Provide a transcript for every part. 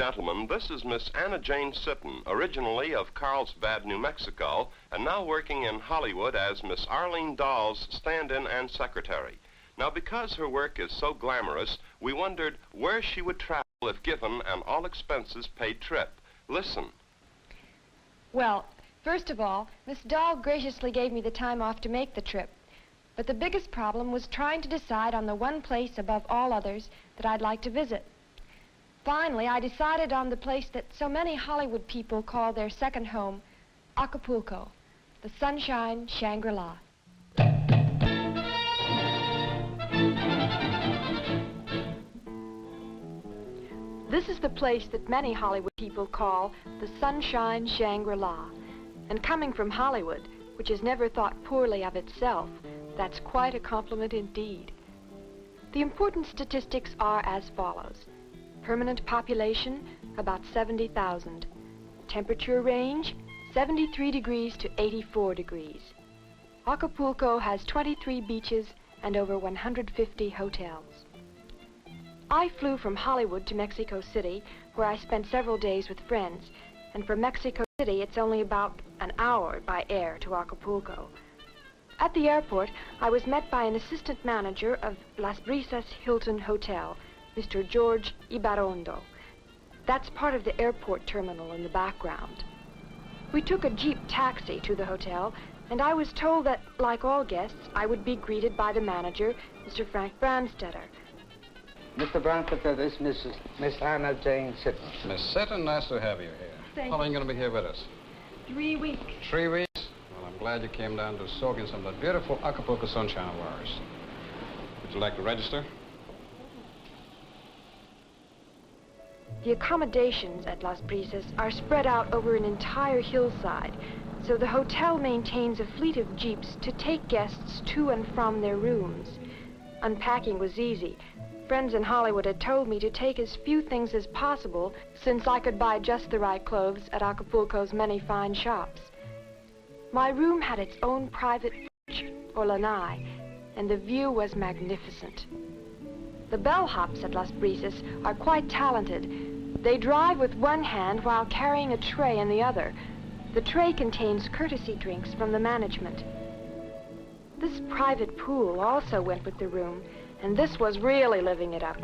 gentlemen, this is Miss Anna Jane Sitton, originally of Carlsbad, New Mexico, and now working in Hollywood as Miss Arlene Dahl's stand-in and secretary. Now, because her work is so glamorous, we wondered where she would travel if given an all-expenses-paid trip. Listen. Well, first of all, Miss Dahl graciously gave me the time off to make the trip. But the biggest problem was trying to decide on the one place above all others that I'd like to visit. Finally, I decided on the place that so many Hollywood people call their second home, Acapulco, the Sunshine Shangri-La. This is the place that many Hollywood people call the Sunshine Shangri-La. And coming from Hollywood, which has never thought poorly of itself, that's quite a compliment indeed. The important statistics are as follows. Permanent population, about 70,000. Temperature range, 73 degrees to 84 degrees. Acapulco has 23 beaches and over 150 hotels. I flew from Hollywood to Mexico City, where I spent several days with friends, and from Mexico City it's only about an hour by air to Acapulco. At the airport, I was met by an assistant manager of Las Brisas Hilton Hotel, Mr. George Ibarondo. That's part of the airport terminal in the background. We took a Jeep taxi to the hotel, and I was told that, like all guests, I would be greeted by the manager, Mr. Frank Branstetter. Mr. Branstetter, this is Miss Anna Jane Sitton. Miss Sitton, nice to have you here. How long are you going to be here with us? 3 weeks. 3 weeks? Well, I'm glad you came down to soak in some of that beautiful Acapulco sunshine of ours. Would you like to register? The accommodations at Las Brisas are spread out over an entire hillside, so the hotel maintains a fleet of jeeps to take guests to and from their rooms. Unpacking was easy. Friends in Hollywood had told me to take as few things as possible, since I could buy just the right clothes at Acapulco's many fine shops. My room had its own private porch, or lanai, and the view was magnificent. The bellhops at Las Brisas are quite talented. They drive with one hand while carrying a tray in the other. The tray contains courtesy drinks from the management. This private pool also went with the room, and this was really living it up.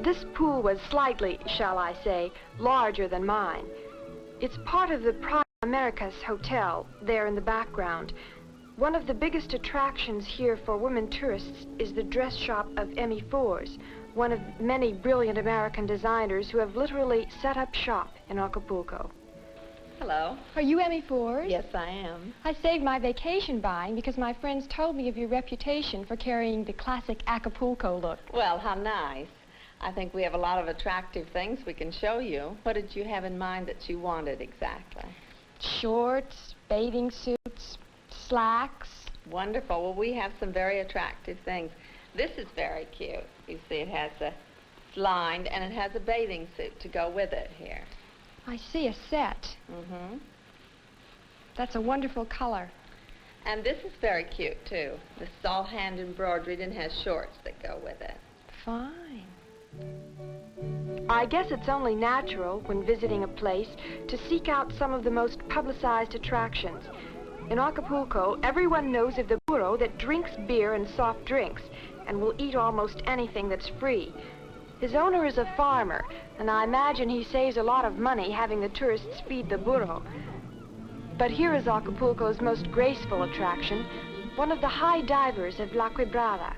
This pool was slightly, shall I say, larger than mine. It's part of the Pride Americas Hotel, there in the background. One of the biggest attractions here for women tourists is the dress shop of Emi Fors, one of many brilliant American designers who have literally set up shop in Acapulco. Hello. Are you Emi Fors? Yes, I am. I saved my vacation buying because my friends told me of your reputation for carrying the classic Acapulco look. Well, how nice. I think we have a lot of attractive things we can show you. What did you have in mind that you wanted exactly? Shorts, bathing suits, slacks. Wonderful. Well, we have some very attractive things. This is very cute. You see, it has a lined, and it has a bathing suit to go with it here. I see a set. Mm-hmm. That's a wonderful color. And this is very cute, too. This is all hand embroidered and has shorts that go with it. Fine. I guess it's only natural, when visiting a place, to seek out some of the most publicized attractions. In Acapulco, everyone knows of the burro that drinks beer and soft drinks and will eat almost anything that's free. His owner is a farmer, and I imagine he saves a lot of money having the tourists feed the burro. But here is Acapulco's most graceful attraction, one of the high divers of La Quebrada,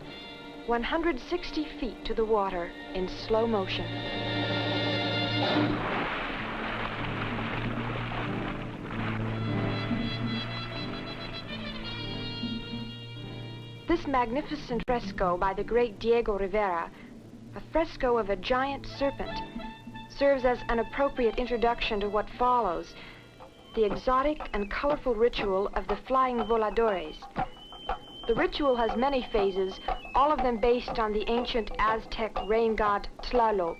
160 feet to the water in slow motion. This magnificent fresco by the great Diego Rivera, a fresco of a giant serpent, serves as an appropriate introduction to what follows, the exotic and colorful ritual of the flying Voladores. The ritual has many phases, all of them based on the ancient Aztec rain god Tlaloc.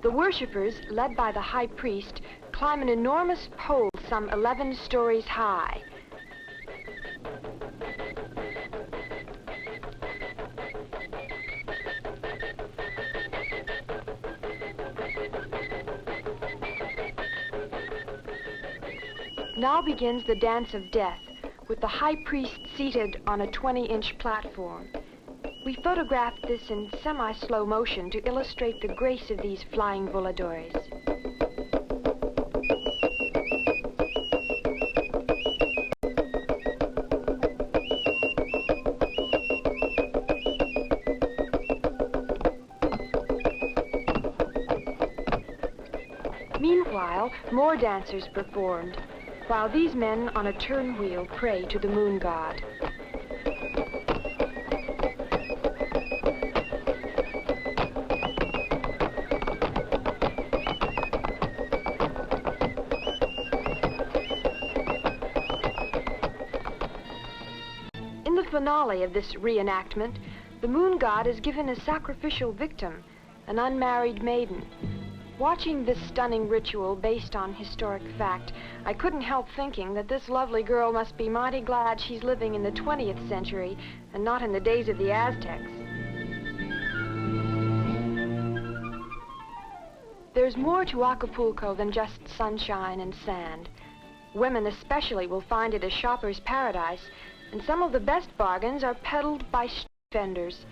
The worshippers, led by the high priest, climb an enormous pole some 11 stories high. Now begins the dance of death, with the high priest seated on a 20-inch platform. We photographed this in semi-slow motion to illustrate the grace of these flying voladores. Meanwhile, more dancers performed, while these men on a turnwheel pray to the moon god. In the finale of this reenactment, the moon god is given a sacrificial victim, an unmarried maiden. Watching this stunning ritual based on historic fact, I couldn't help thinking that this lovely girl must be mighty glad she's living in the 20th century and not in the days of the Aztecs. There's more to Acapulco than just sunshine and sand. Women especially will find it a shopper's paradise, and some of the best bargains are peddled by street vendors.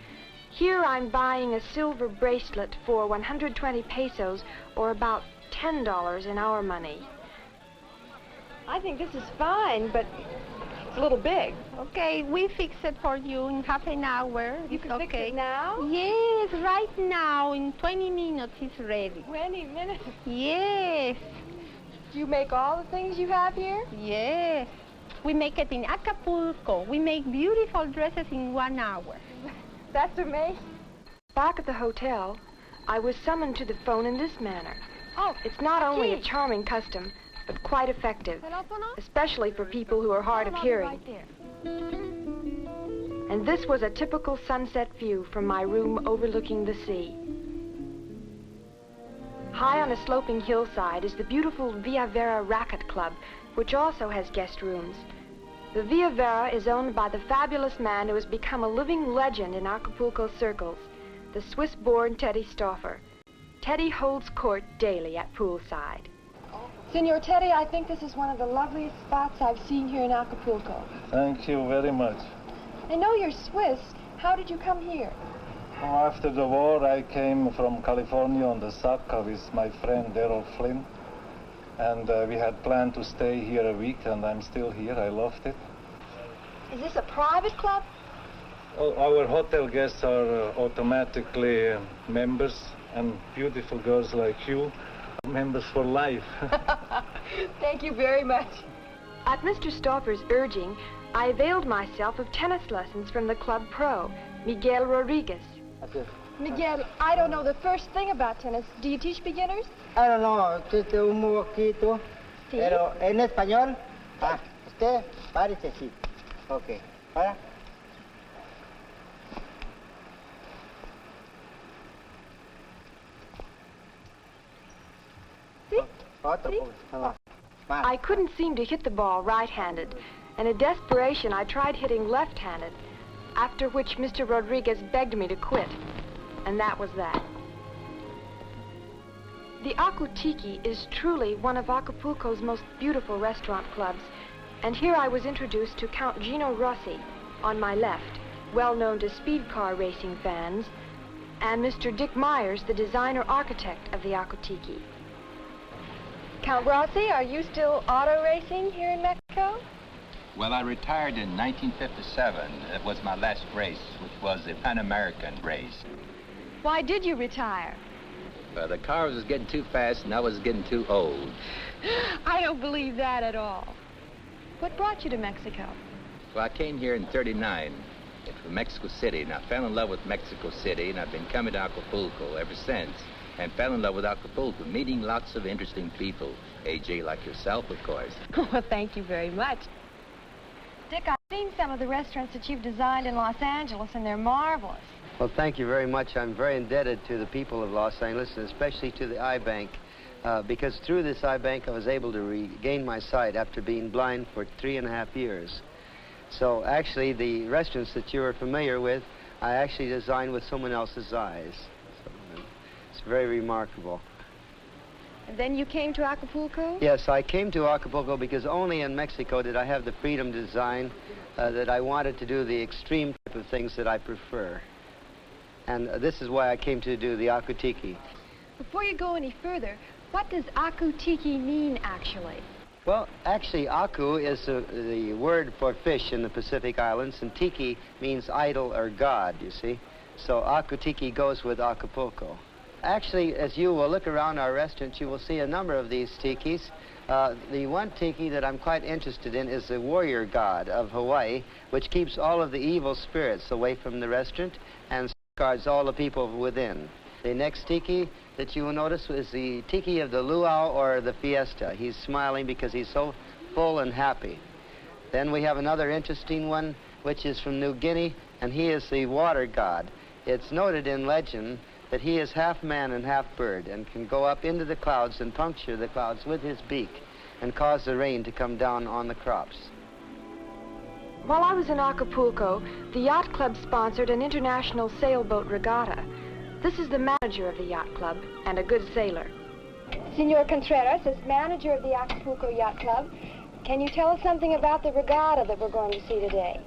Here I'm buying a silver bracelet for 120 pesos, or about $10 in our money. I think this is fine, but it's a little big. Okay, we fix it for you in half an hour. You can fix it now? Yes, right now. In 20 minutes it's ready. 20 minutes? Yes. Do you make all the things you have here? Yes. We make it in Acapulco. We make beautiful dresses in 1 hour. That's amazing. Back at the hotel, I was summoned to the phone in this manner. Oh, it's not only a charming custom, but quite effective, especially for people who are hard of hearing. And this was a typical sunset view from my room overlooking the sea. High on a sloping hillside is the beautiful Vera Racquet Club, which also has guest rooms. The Vera is owned by the fabulous man who has become a living legend in Acapulco circles, the Swiss-born Teddy Stauffer. Teddy holds court daily at poolside. Senor Teddy, I think this is one of the loveliest spots I've seen here in Acapulco. Thank you very much. I know you're Swiss. How did you come here? After the war, I came from California on the Saca with my friend Errol Flynn. And we had planned to stay here a week, and I'm still here. I loved it. Is this a private club? Our hotel guests are automatically members, and beautiful girls like you are members for life. Thank you very much. At Mr. Stauffer's urging, I availed myself of tennis lessons from the club pro, Miguel Rodriguez. Miguel, I don't know the first thing about tennis. Do you teach beginners? I don't know, just un poquito. Sí. Pero en español, usted parece sí. Ok, para. Sí. Otro Sí. poco. I couldn't seem to hit the ball right-handed, and in desperation I tried hitting left-handed, after which Mr. Rodriguez begged me to quit, and that was that. The Aku-Tiki is truly one of Acapulco's most beautiful restaurant clubs, and here I was introduced to Count Gino Rossi, on my left, well known to speed car racing fans, and Mr. Dick Meyers, the designer-architect of the Aku-Tiki. Count Rossi, are you still auto racing here in Mexico? Well, I retired in 1957. It was my last race, which was a Pan American race. Why did you retire? The car was getting too fast, and I was getting too old. I don't believe that at all. What brought you to Mexico? Well, I came here in '39 from Mexico City, and I fell in love with Mexico City, and I've been coming to Acapulco ever since, and fell in love with Acapulco, meeting lots of interesting people. AJ, like yourself, of course. Well, thank you very much. Dick, I've seen some of the restaurants that you've designed in Los Angeles, and they're marvelous. Well, thank you very much. I'm very indebted to the people of Los Angeles, and especially to the eye bank, because through this eye bank I was able to regain my sight after being blind for 3.5 years. So actually the restaurants that you are familiar with, I actually designed with someone else's eyes. So, it's very remarkable. And then you came to Acapulco? Yes, I came to Acapulco because only in Mexico did I have the freedom to design that I wanted to do the extreme type of things that I prefer. And this is why I came to do the Aku-Tiki. Before you go any further, what does Aku-Tiki mean, actually? Well, actually, Aku is the word for fish in the Pacific Islands, and Tiki means idol or god, you see. So Aku-Tiki goes with Acapulco. Actually, as you will look around our restaurant, you will see a number of these tikis. The one tiki that I'm quite interested in is the warrior god of Hawaii, which keeps all of the evil spirits away from the restaurant and guards all the people within. The next tiki that you will notice is the tiki of the luau or the fiesta. He's smiling because he's so full and happy. Then we have another interesting one, which is from New Guinea, and he is the water god. It's noted in legend that he is half man and half bird and can go up into the clouds and puncture the clouds with his beak and cause the rain to come down on the crops. While I was in Acapulco, the yacht club sponsored an international sailboat regatta. This is the manager of the yacht club and a good sailor. Senor Contreras, as manager of the Acapulco Yacht Club, can you tell us something about the regatta that we're going to see today?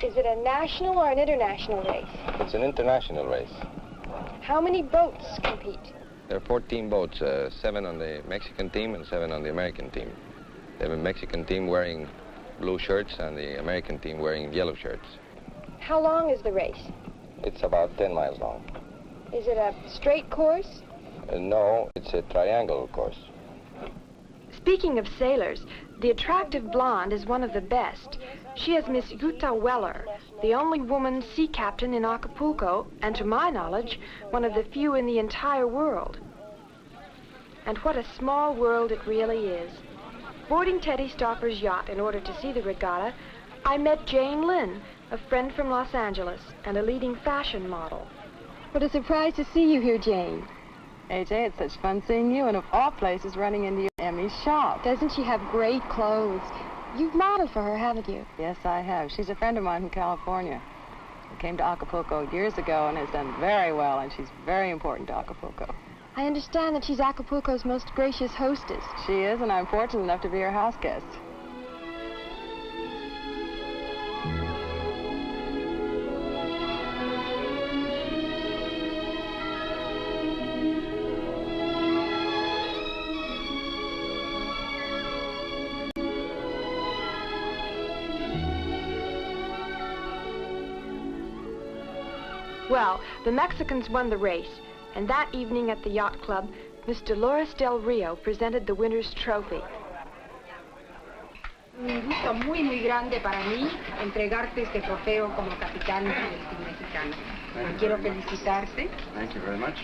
Is it a national or an international race? It's an international race. How many boats compete? There are 14 boats, 7 on the Mexican team and 7 on the American team. They have a Mexican team wearing blue shirts and the American team wearing yellow shirts. How long is the race? It's about 10 miles long. Is it a straight course? No, it's a triangle course. Speaking of sailors, the attractive blonde is one of the best. She is Miss Yuta Weller, the only woman sea captain in Acapulco, and to my knowledge, one of the few in the entire world. And what a small world it really is. Boarding Teddy Stauffer's yacht in order to see the regatta, I met Jane Lynn, a friend from Los Angeles and a leading fashion model. What a surprise to see you here, Jane. AJ, it's such fun seeing you, and of all places, running into Emi's shop. Doesn't she have great clothes? You've modeled for her, haven't you? Yes, I have. She's a friend of mine from California. She came to Acapulco years ago and has done very well, and she's very important to Acapulco. I understand that she's Acapulco's most gracious hostess. She is, and I'm fortunate enough to be her house guest. Well, the Mexicans won the race, and that evening at the yacht club, Miss Dolores del Río presented the winner's trophy. Un gusto muy, muy grande para mí entregarte este trofeo como capitán del team mexicano. Quiero felicitarte. Thank you very much.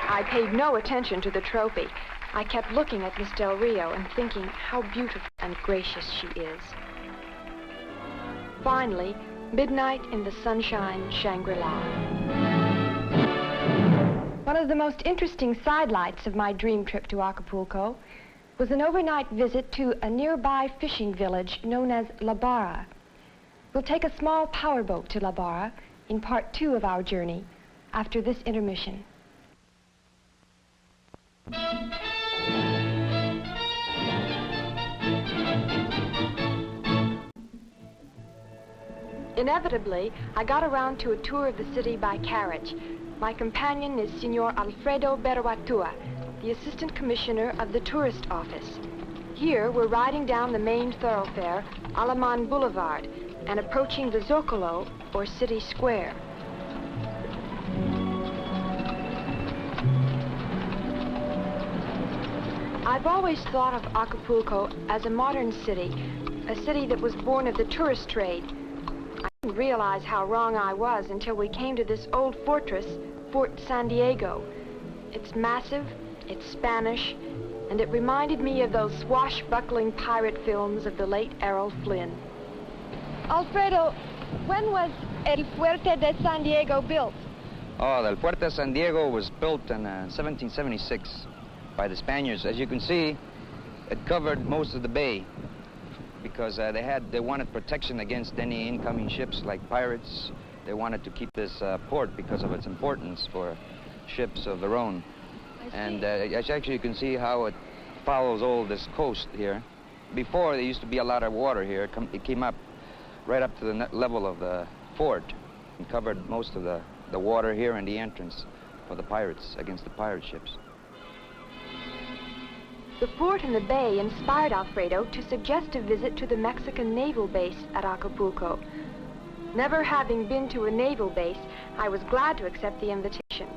I paid no attention to the trophy. I kept looking at Miss Del Rio and thinking how beautiful and gracious she is. Finally, midnight in the sunshine Shangri-La. One of the most interesting sidelights of my dream trip to Acapulco was an overnight visit to a nearby fishing village known as La Barra. We'll take a small powerboat to La Barra in part 2 of our journey after this intermission. Inevitably, I got around to a tour of the city by carriage. My companion is Senor Alfredo Berwatua, the Assistant Commissioner of the Tourist Office. Here, we're riding down the main thoroughfare, Alemon Bouelvard, and approaching the Zocalo, or City Square. I've always thought of Acapulco as a modern city, a city that was born of the tourist trade. I didn't realize how wrong I was until we came to this old fortress, Fort San Diego. It's massive, it's Spanish, and it reminded me of those swashbuckling pirate films of the late Errol Flynn. Alfredo, when was El Fuerte de San Diego built? Oh, the Fuerte de San Diego was built in 1776 by the Spaniards. As you can see, it covered most of the bay because they wanted protection against any incoming ships like pirates. They wanted to keep this port because of its importance for ships of their own. And actually you can see how it follows all this coast here. Before, there used to be a lot of water here. It came up right up to the level of the fort and covered most of the water here and the entrance for the pirates, against the pirate ships. The fort and the bay inspired Alfredo to suggest a visit to the Mexican naval base at Acapulco. Never having been to a naval base, I was glad to accept the invitation.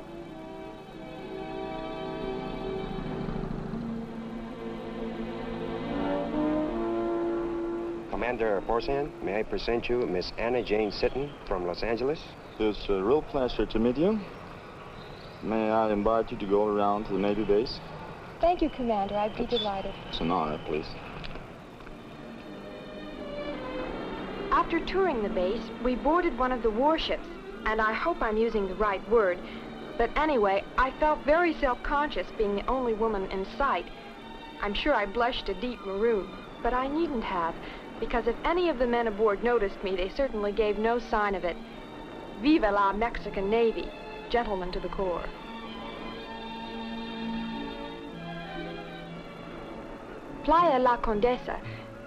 Commander Forsan, may I present you Miss Anna Jane Sitton from Los Angeles? It's a real pleasure to meet you. May I invite you to go around to the Navy base? Thank you, Commander. I'd be delighted. It's an honor, please. After touring the base, we boarded one of the warships, and I hope I'm using the right word, but anyway, I felt very self-conscious being the only woman in sight. I'm sure I blushed a deep maroon, but I needn't have, because if any of the men aboard noticed me, they certainly gave no sign of it. Viva la Mexican Navy, gentlemen to the core. Playa la Condesa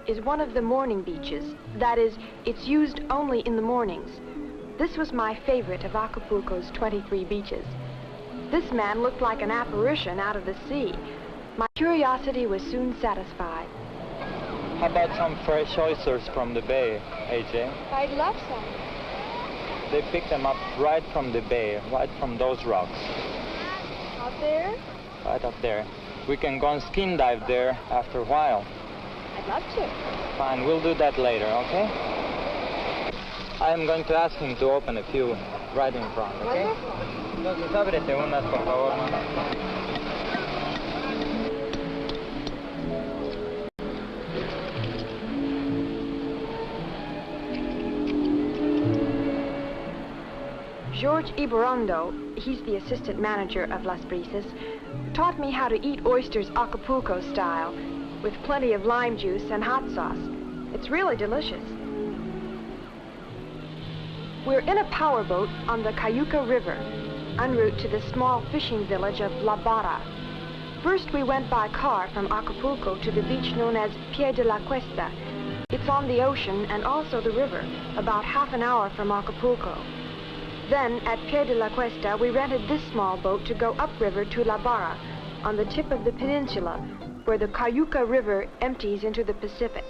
is one of the morning beaches. That is, it's used only in the mornings. This was my favorite of Acapulco's 23 beaches. This man looked like an apparition out of the sea. My curiosity was soon satisfied. How about some fresh oysters from the bay, AJ? I'd love some. They pick them up right from the bay, right from those rocks. Out there? Right up there. We can go and skin dive there after a while. I'd love to. Fine, we'll do that later, okay? I'm going to ask him to open a few right in front, okay? Entonces, ábrete unas, por favor. George Ibarondo, he's the assistant manager of Las Brisas, taught me how to eat oysters Acapulco style, with plenty of lime juice and hot sauce. It's really delicious. We're in a powerboat on the Cayuca River, en route to the small fishing village of La Barra. First, we went by car from Acapulco to the beach known as Pie de la Cuesta. It's on the ocean and also the river, about half an hour from Acapulco. Then, at Pie de la Cuesta, we rented this small boat to go upriver to La Barra, on the tip of the peninsula, where the Cayuca River empties into the Pacific.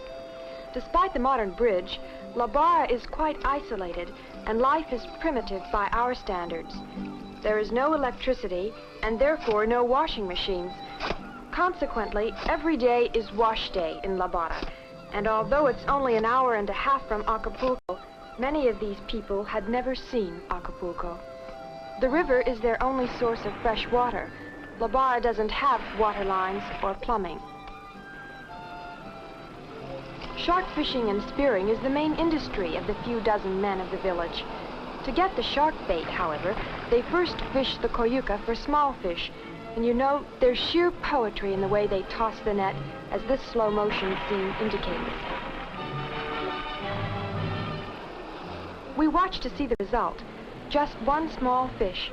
Despite the modern bridge, La Barra is quite isolated, and life is primitive by our standards. There is no electricity, and therefore no washing machines. Consequently, every day is wash day in La Barra, and although it's only an hour and a half from Acapulco, many of these people had never seen Acapulco. The river is their only source of fresh water. La Barra doesn't have water lines or plumbing. Shark fishing and spearing is the main industry of the few dozen men of the village. To get the shark bait, however, they first fish the Cayuca for small fish. And you know, there's sheer poetry in the way they toss the net, as this slow motion scene indicates. We watch to see the result. Just one small fish.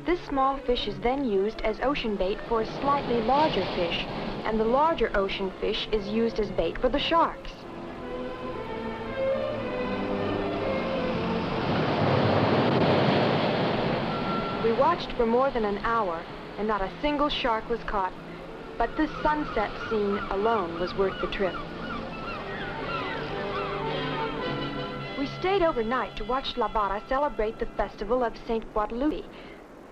This small fish is then used as ocean bait for a slightly larger fish, and the larger ocean fish is used as bait for the sharks. We watched for more than an hour, and not a single shark was caught. But this sunset scene alone was worth the trip. We stayed overnight to watch La Barra celebrate the festival of St. Guadalupe.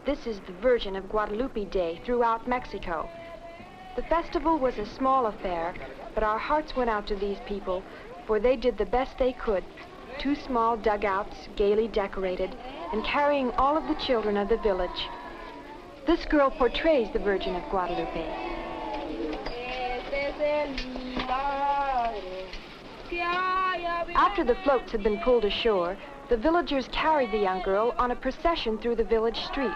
This is the Virgin of Guadalupe Day throughout Mexico. The festival was a small affair, but our hearts went out to these people, for they did the best they could. 2 small dugouts, gaily decorated, and carrying all of the children of the village. This girl portrays the Virgin of Guadalupe. After the floats had been pulled ashore, the villagers carried the young girl on a procession through the village streets.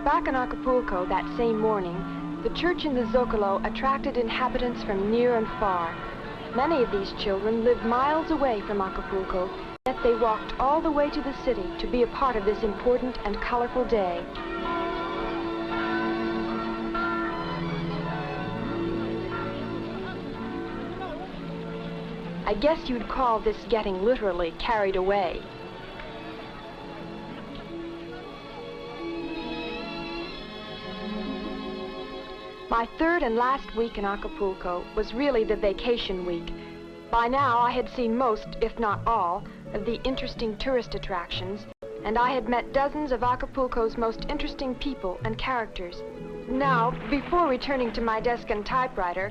Back in Acapulco that same morning, the church in the Zocalo attracted inhabitants from near and far. Many of these children lived miles away from Acapulco, yet they walked all the way to the city to be a part of this important and colorful day. I guess you'd call this getting literally carried away. My third and last week in Acapulco was really the vacation week. By now, I had seen most, if not all, of the interesting tourist attractions, and I had met dozens of Acapulco's most interesting people and characters. Now, before returning to my desk and typewriter,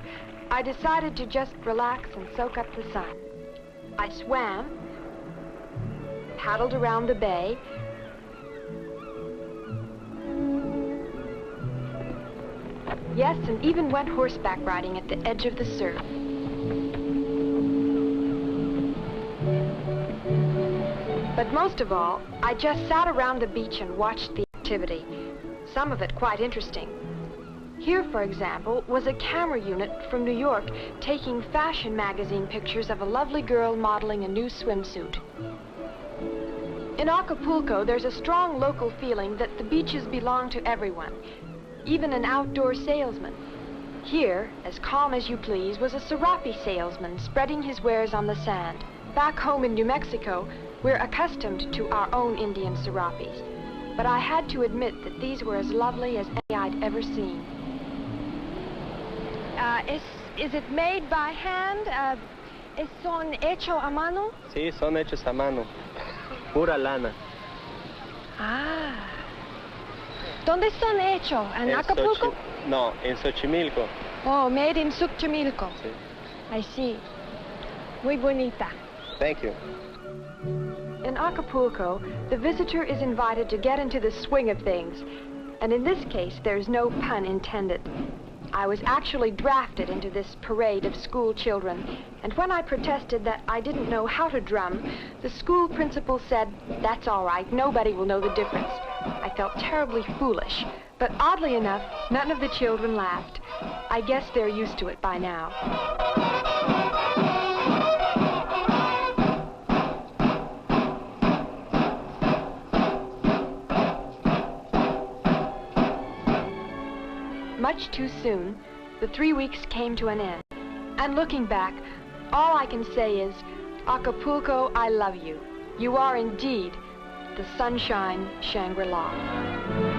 I decided to just relax and soak up the sun. I swam, paddled around the bay, yes, and even went horseback riding at the edge of the surf. But most of all, I just sat around the beach and watched the activity, some of it quite interesting. Here, for example, was a camera unit from New York taking fashion magazine pictures of a lovely girl modeling a new swimsuit. In Acapulco, there's a strong local feeling that the beaches belong to everyone, even an outdoor salesman. Here, as calm as you please, was a serape salesman spreading his wares on the sand. Back home in New Mexico, we're accustomed to our own Indian serapes, but I had to admit that these were as lovely as any I'd ever seen. Is it made by hand? ¿Son hechos a mano? Sí, son hechos a mano. Pura lana. Ah. ¿Dónde son hechos? ¿En Acapulco? No, en Xochimilco. Oh, made in Xochimilco. Sí. I see. Muy bonita. Thank you. In Acapulco, the visitor is invited to get into the swing of things. And in this case, there's no pun intended. I was actually drafted into this parade of school children. And when I protested that I didn't know how to drum, the school principal said, "That's all right, nobody will know the difference." I felt terribly foolish, but oddly enough, none of the children laughed. I guess they're used to it by now. Much too soon, the 3 weeks came to an end. And looking back, all I can say is, Acapulco, I love you. You are indeed the Sunshine Shangri-La.